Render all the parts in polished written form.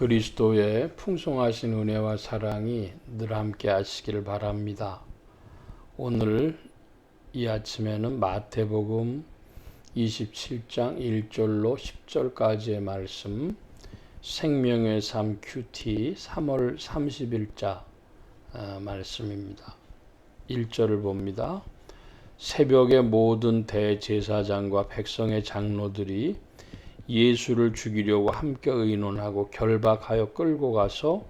그리스도의 풍성하신 은혜와 사랑이 늘 함께 하시기를 바랍니다. 오늘 이 아침에는 마태복음 27장 1절로 10절까지의 말씀, 생명의 삶 큐티 3월 30일자 말씀입니다. 1절을 봅니다. 새벽에 모든 대제사장과 백성의 장로들이 예수를 죽이려고 함께 의논하고 결박하여 끌고 가서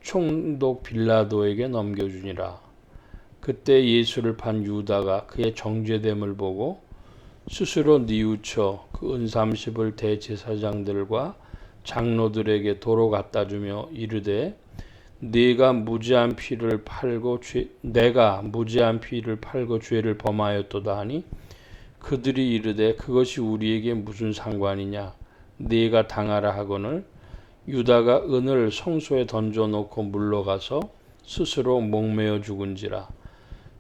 총독 빌라도에게 넘겨주니라. 그때 예수를 판 유다가 그의 정죄됨을 보고 스스로 뉘우쳐 그 은삼십을 대제사장들과 장로들에게 도로 갖다 주며 이르되 내가 무죄한 피를 팔고 죄를 범하였도다 하니 그들이 이르되 그것이 우리에게 무슨 상관이냐 네가 당하라 하거늘 유다가 은을 성소에 던져놓고 물러가서 스스로 목매어 죽은지라.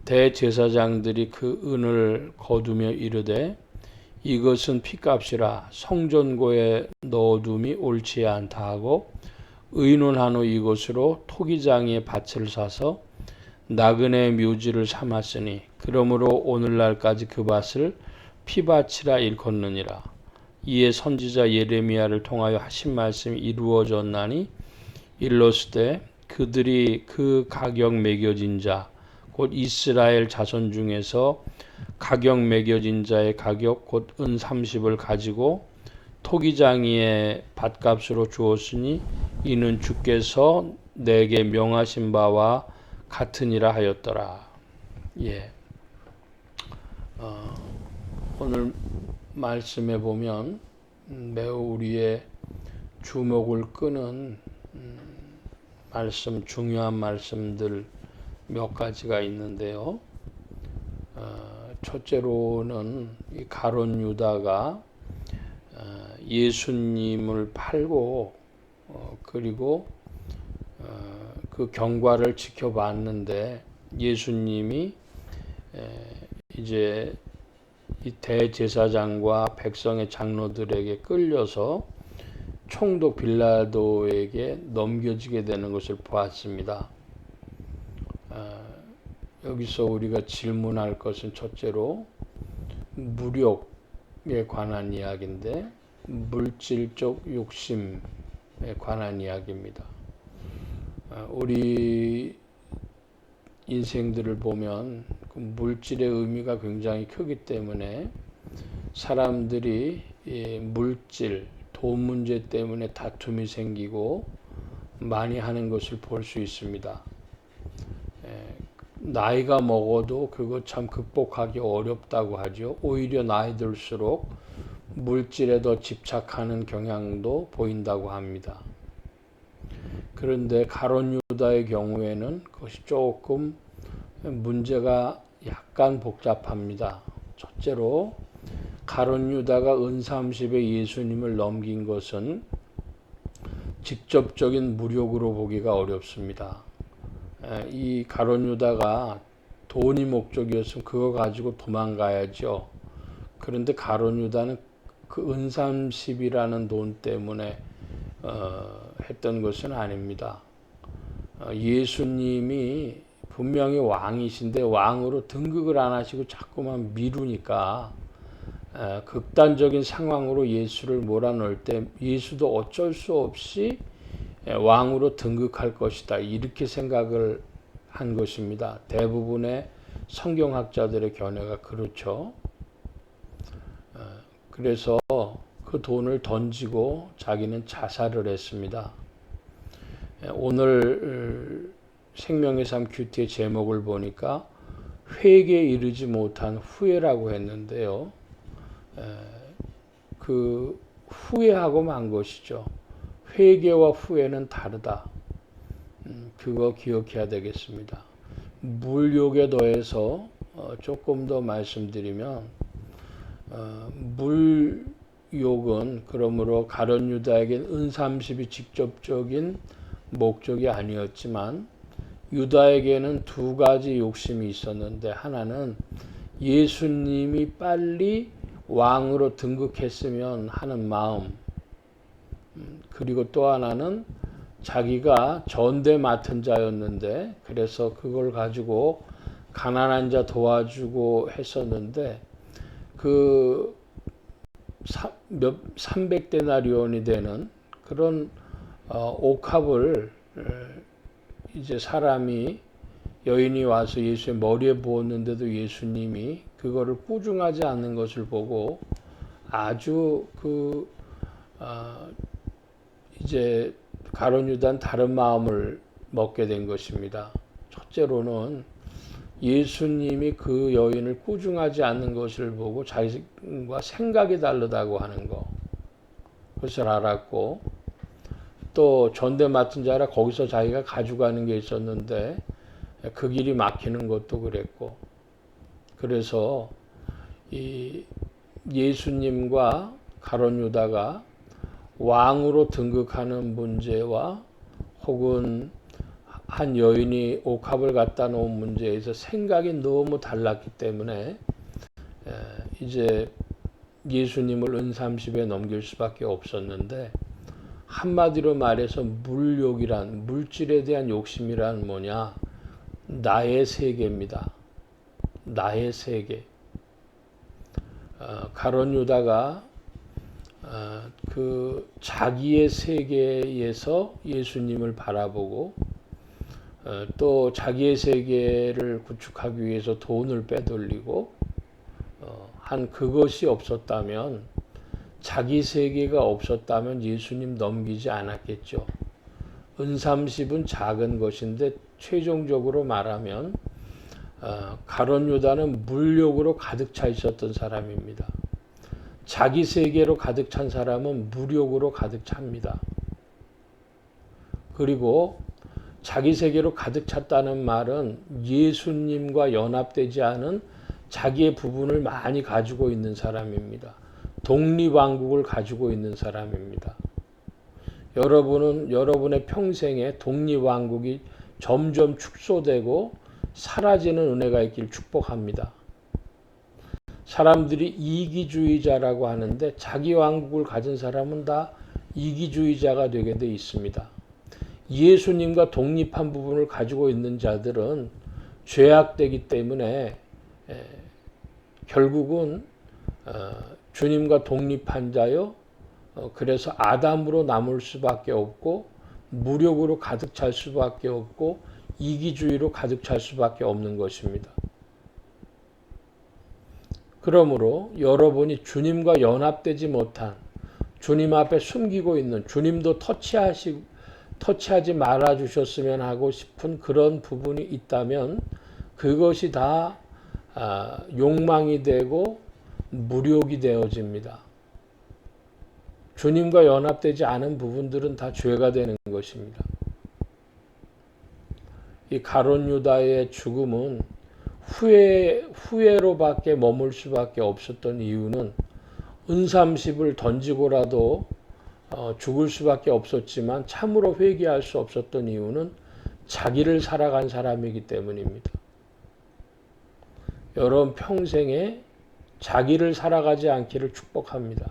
대제사장들이 그 은을 거두며 이르되 이것은 피값이라 성전고에 넣어둠이 옳지 않다 하고 의논한 후 이것으로 토기장의 밭을 사서 나그네 묘지를 삼았으니 그러므로 오늘날까지 그 밭을 피밭이라 일컫느니라. 이에 선지자 예레미야를 통하여 하신 말씀이 이루어졌나니 일러스되 그들이 그 가격 매겨진 자 곧 이스라엘 자손 중에서 가격 매겨진 자의 가격 곧 은 30을 가지고 토기장이의 밭값으로 주었으니 이는 주께서 내게 명하신 바와 같으니라 하였더라. 오늘 말씀에 보면 매우 우리의 주목을 끄는 말씀, 중요한 말씀들 몇 가지가 있는데요. 첫째로는 이 가룟 유다가 예수님을 팔고 그리고 그 경과를 지켜봤는데 예수님이 이제 이 대제사장과 백성의 장로들에게 끌려서 총독 빌라도에게 넘겨지게 되는 것을 보았습니다. 여기서 우리가 질문할 것은 첫째로 물욕에 관한 이야기인데 물질적 욕심에 관한 이야기입니다. 우리 인생들을 보면 그 물질의 의미가 굉장히 크기 때문에 사람들이 물질, 돈 문제 때문에 다툼이 생기고 많이 하는 것을 볼 수 있습니다. 나이가 먹어도 그거 참 극복하기 어렵다고 하죠. 오히려 나이 들수록 물질에 더 집착하는 경향도 보인다고 합니다. 그런데 가룟 유다의 경우에는 그것이 조금 문제가 약간 복잡합니다. 첫째로 가룟 유다가 은 30에 예수님을 넘긴 것은 직접적인 물욕으로 보기가 어렵습니다. 이 가룟 유다가 돈이 목적이었으면 그거 가지고 도망가야죠. 그런데 가룟 유다는 그 은 30이라는 돈 때문에 했던 것은 아닙니다. 예수님이 분명히 왕이신데 왕으로 등극을 안 하시고 자꾸만 미루니까 극단적인 상황으로 예수를 몰아넣을 때 예수도 어쩔 수 없이 왕으로 등극할 것이다. 이렇게 생각을 한 것입니다. 대부분의 성경학자들의 견해가 그렇죠. 그래서 그 돈을 던지고 자기는 자살을 했습니다. 오늘 생명의 삶 큐티의 제목을 보니까 회개에 이르지 못한 후회라고 했는데요. 그 후회하고 만 것이죠. 회개와 후회는 다르다. 그거 기억해야 되겠습니다. 물욕에 더해서 조금 더 말씀드리면 물욕은 그러므로 가룟 유다에겐 은 30이 직접적인 목적이 아니었지만 유다에게는 두 가지 욕심이 있었는데 하나는 예수님이 빨리 왕으로 등극했으면 하는 마음, 그리고 또 하나는 자기가 전대 맡은 자였는데 그래서 그걸 가지고 가난한 자 도와주고 했었는데 그 300데나리온이 되는 그런 옥합을 이제 사람이 여인이 와서 예수의 머리에 부었는데도 예수님이 그거를 꾸중하지 않는 것을 보고 아주 이제 가룟 유다는 다른 마음을 먹게 된 것입니다. 첫째로는 예수님이 그 여인을 꾸중하지 않는 것을 보고 자기과 생각이 다르다고 하는 것, 그것을 알았고, 또 전대 맡은 자라 거기서 자기가 가져가는 게 있었는데 그 길이 막히는 것도 그랬고, 그래서 이 예수님과 가룟 유다가 왕으로 등극하는 문제와 혹은 한 여인이 옥합을 갖다 놓은 문제에서 생각이 너무 달랐기 때문에 이제 예수님을 은삼십에 넘길 수밖에 없었는데, 한마디로 말해서 물욕이란, 물질에 대한 욕심이란 뭐냐? 나의 세계입니다. 나의 세계. 가룟 유다가 그 자기의 세계에서 예수님을 바라보고 또 자기의 세계를 구축하기 위해서 돈을 빼돌리고 한 그것이 없었다면, 자기 세계가 없었다면 예수님 넘기지 않았겠죠. 은삼십은 작은 것인데 최종적으로 말하면 가룟 유다는 물욕으로 가득 차 있었던 사람입니다. 자기 세계로 가득 찬 사람은 무력으로 가득 찹니다. 그리고 자기 세계로 가득 찼다는 말은 예수님과 연합되지 않은 자기의 부분을 많이 가지고 있는 사람입니다. 독립왕국을 가지고 있는 사람입니다. 여러분은 여러분의 평생에 독립왕국이 점점 축소되고 사라지는 은혜가 있길 축복합니다. 사람들이 이기주의자라고 하는데 자기 왕국을 가진 사람은 다 이기주의자가 되게 돼 있습니다. 예수님과 독립한 부분을 가지고 있는 자들은 죄악되기 때문에 결국은 주님과 독립한 자요, 그래서 아담으로 남을 수밖에 없고 무력으로 가득 찰 수밖에 없고 이기주의로 가득 찰 수밖에 없는 것입니다. 그러므로 여러분이 주님과 연합되지 못한, 주님 앞에 숨기고 있는, 주님도 터치하지 말아 주셨으면 하고 싶은 그런 부분이 있다면 그것이 다 욕망이 되고 무력이 되어집니다. 주님과 연합되지 않은 부분들은 다 죄가 되는 것입니다. 이 가룟 유다의 죽음은 후회로밖에 머물 수밖에 없었던 이유는 은삼십을 던지고라도 죽을 수밖에 없었지만 참으로 회개할 수 없었던 이유는 자기를 살아간 사람이기 때문입니다. 여러분 평생에 자기를 살아가지 않기를 축복합니다.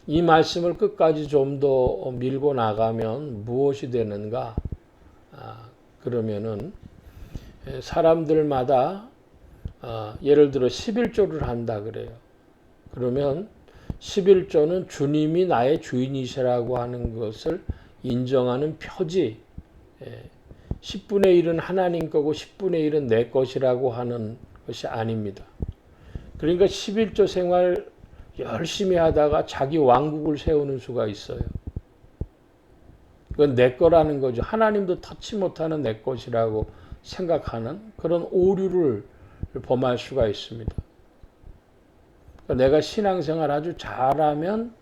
이 말씀을 끝까지 좀 더 밀고 나가면 무엇이 되는가? 그러면은 사람들마다 예를 들어 11조를 한다 그래요. 그러면 11조는 주님이 나의 주인이시라고 하는 것을 인정하는 표지, 10분의 1은 하나님 거고 10분의 1은 내 것이라고 하는 것이 아닙니다. 그러니까 11조 생활 열심히 하다가 자기 왕국을 세우는 수가 있어요. 그건 내 거라는 거죠. 하나님도 터치 못하는 내 것이라고 생각하는 그런 오류를 범할 수가 있습니다. 그러니까 내가 신앙생활 아주 잘하면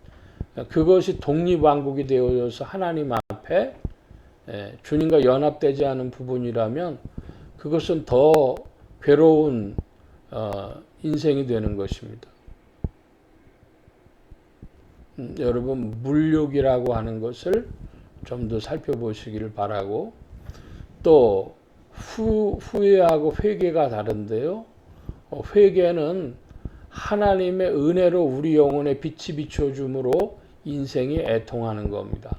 그것이 독립왕국이 되어져서 하나님 앞에 주님과 연합되지 않은 부분이라면 그것은 더 괴로운 인생이 되는 것입니다. 여러분 물욕이라고 하는 것을 좀 더 살펴보시기를 바라고, 또 후회하고 회개가 다른데요. 회개는 하나님의 은혜로 우리 영혼에 빛이 비춰줌으로 인생이 애통하는 겁니다.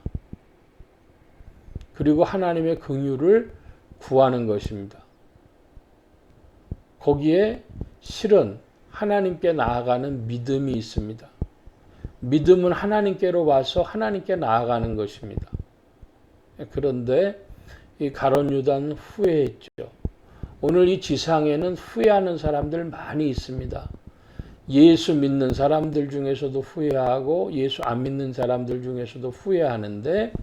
그리고 하나님의 긍휼을 구하는 것입니다. 거기에 실은 하나님께 나아가는 믿음이 있습니다. 믿음은 하나님께로 와서 하나님께 나아가는 것입니다. 그런데 이 가룟 유다는 후회했죠. 오늘 이 지상에는 후회하는 사람들 많이 있습니다. 예수 믿는 사람들 중에서도 후회하고 예수 안 믿는 사람들 중에서도 후회하는데,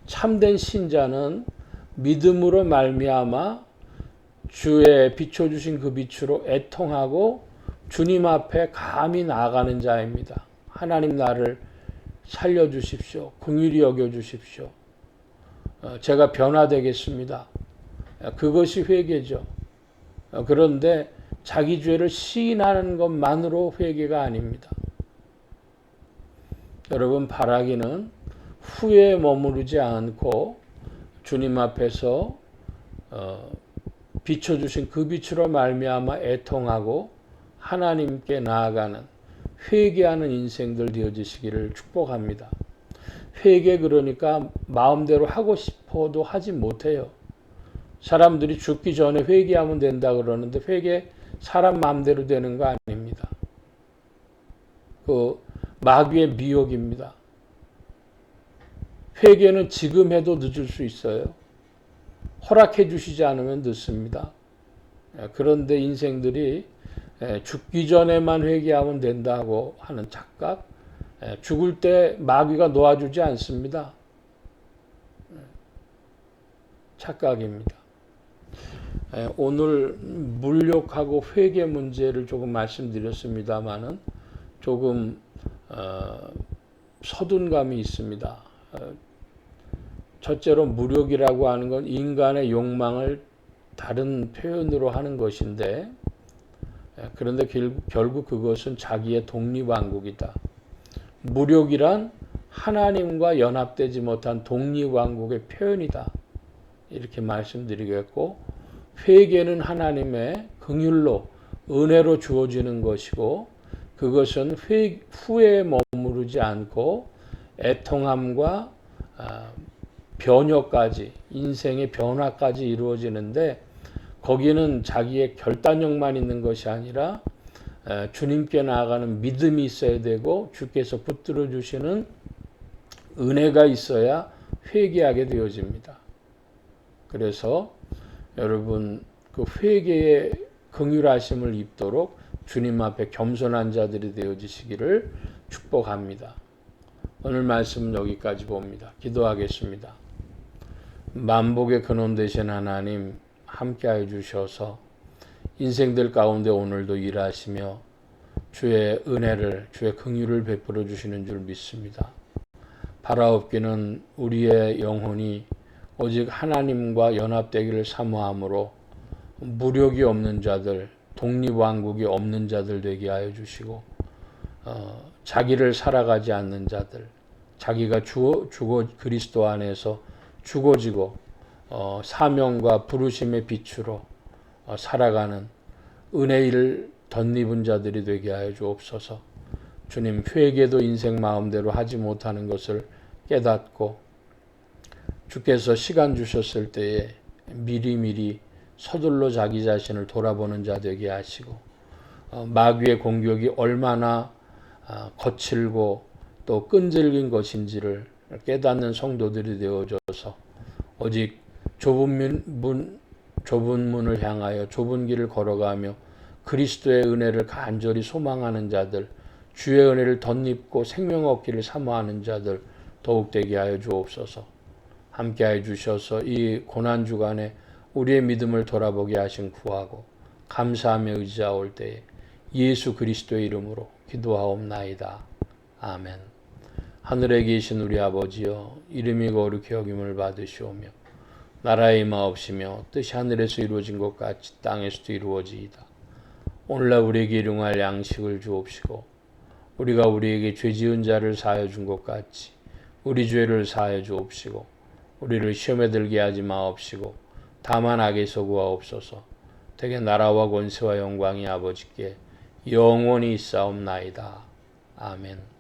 참된 신자는 믿음으로 말미암아 주의 비춰주신 그 빛으로 애통하고 주님 앞에 감히 나아가는 자입니다. 하나님 나를 살려주십시오. 긍휼히 여겨주십시오. 제가 변화되겠습니다. 그것이 회개죠. 그런데 자기 죄를 시인하는 것만으로 회개가 아닙니다. 여러분, 바라기는 후회에 머무르지 않고 주님 앞에서 비춰주신 그 빛으로 말미암아 애통하고 하나님께 나아가는 회개하는 인생들 되어지시기를 축복합니다. 회개, 그러니까 마음대로 하고 싶어도 하지 못해요. 사람들이 죽기 전에 회개하면 된다 그러는데 회개 사람 마음대로 되는 거 아닙니다. 그 마귀의 미혹입니다. 회개는 지금 해도 늦을 수 있어요. 허락해 주시지 않으면 늦습니다. 그런데 인생들이 죽기 전에만 회개하면 된다고 하는 착각, 죽을 때 마귀가 놓아주지 않습니다. 착각입니다. 오늘 물욕하고 회개 문제를 조금 말씀드렸습니다마는 조금 서둔 감이 있습니다. 첫째로 물욕이라고 하는 건 인간의 욕망을 다른 표현으로 하는 것인데, 그런데 결국 그것은 자기의 독립왕국이다. 물욕이란 하나님과 연합되지 못한 독립왕국의 표현이다. 이렇게 말씀드리겠고, 회개는 하나님의 긍휼로 은혜로 주어지는 것이고, 그것은 후회에 머무르지 않고 애통함과 변혁까지, 인생의 변화까지 이루어지는데, 거기는 자기의 결단력만 있는 것이 아니라 주님께 나아가는 믿음이 있어야 되고 주께서 붙들어 주시는 은혜가 있어야 회개하게 되어집니다. 그래서 여러분, 그 회개의 긍휼하심을 입도록 주님 앞에 겸손한 자들이 되어지시기를 축복합니다. 오늘 말씀은 여기까지 봅니다. 기도하겠습니다. 만복의 근원 되신 하나님, 함께해 주셔서 인생들 가운데 오늘도 일하시며 주의 은혜를, 주의 긍휼을 베풀어 주시는 줄 믿습니다. 바라옵기는 우리의 영혼이 오직 하나님과 연합되기를 사모함으로 무력이 없는 자들, 독립왕국이 없는 자들 되게 하여 주시고, 자기를 살아가지 않는 자들, 자기가 그리스도 안에서 죽어지고 사명과 부르심의 빛으로 살아가는 은혜를 덧입은 자들이 되게 하여 주옵소서. 주님, 회개도 인생 마음대로 하지 못하는 것을 깨닫고 주께서 시간 주셨을 때에 미리미리 서둘러 자기 자신을 돌아보는 자 되게 하시고, 마귀의 공격이 얼마나 거칠고 또 끈질긴 것인지를 깨닫는 성도들이 되어져서 오직 좁은 문을 향하여 좁은 길을 걸어가며 그리스도의 은혜를 간절히 소망하는 자들, 주의 은혜를 덧입고 생명 얻기를 사모하는 자들 더욱 되게 하여 주옵소서. 함께하여 주셔서 이 고난 주간에 우리의 믿음을 돌아보게 하신 구하고 감사하며 의지하올 때에 예수 그리스도의 이름으로 기도하옵나이다. 아멘. 하늘에 계신 우리 아버지여, 이름이 거룩히 여김을 받으시오며 나라의 임하옵시며 뜻이 하늘에서 이루어진 것 같이 땅에서도 이루어지이다. 오늘날 우리에게 일용할 양식을 주옵시고 우리가 우리에게 죄 지은 자를 사하여 준 것 같이 우리 죄를 사하여 주옵시고 우리를 시험에 들게 하지 마옵시고 다만 악에서 구하옵소서. 대개 나라와 권세와 영광이 아버지께 영원히 있사옵나이다. 아멘.